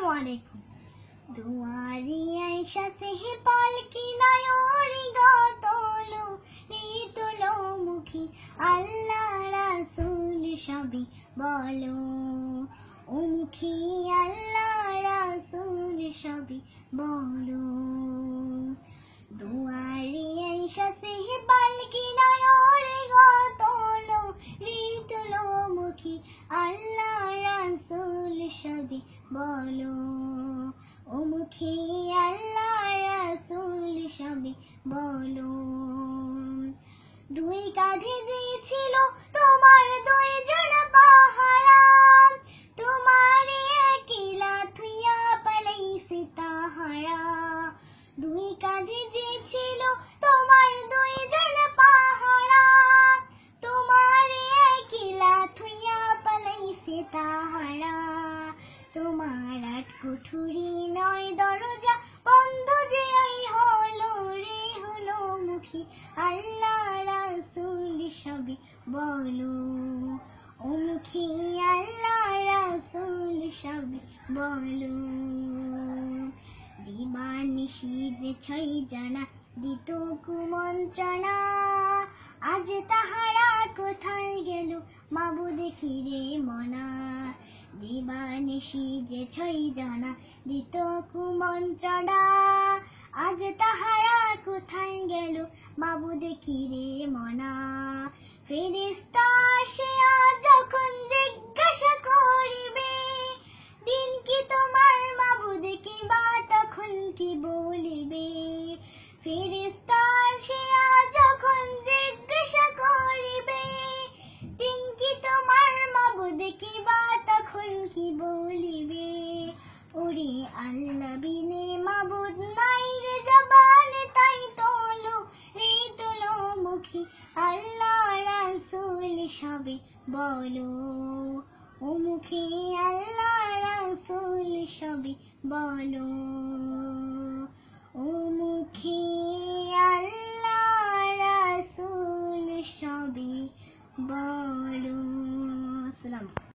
আসসালামু আলাইকুম। দুয়ারি আয়সা সেহে পালকি নায়রি গাতলো রিতুলো মুখী আল্লাহ রাসূল সবই বলো ও মুখী আল্লাহ রাসূল সবই বলো। দুয়ারি আয়সা সেহে পালকি নায়রি গাতলো রিতুলো মুখী আল্লাহ রাসূল সবই বলো ও মুখী আল্লাহ রাসূল সবই বলো। দুই কাঁধে দিয়েছিল তোমার দুইজন পাহারা, তোমার একলা থুইয়া পালাইছে তাহারা। দুই কাঁধে দিয়েছিল তোমার দুইজন পাহারা, তোমার একলা থুইয়া পালাইছে তাহারা। তোমার আট কুঠুরি নয় দরজা বন্ধ যে হলো রে হলো মুখী আল্লাহ রাসূল সবই বলো ও মুখী আল্লাহ রাসূল সবই বলো। দিবানিশি যে ছয় জানা দিত কুমন্ত্রণা, আজ তাহারা কোথায় গেল মাবুদ কিরে মনা। দিবানিশি যে ছয় জানা দিত কুমন্ত্রণা, আজ তাহারা কোথায় গেল মাবুদ কিরে মনা। ফেরেশতা আসিয়া যখন জিজ্ঞাসা করিবে, দিন কি তোমার মাবুদ কি বা তখন কি বলিবে। ফেরেশতা আসিয়া যখন জিজ্ঞাসা করিবে, দিন কি তোমার মাবুদ কি বা তখন কি বলিবে। ওরে আল্লাহ বিনে মাবুদ নাই রে জবানে, তাই তোলো রে তোলো মুখী আল্লাহ রাসূল সবই বলো ও মুখী আল্লাহ রাসূল সবই বলো ও মুখী আল্লাহ রাসূল সবই বলো। আসসালামু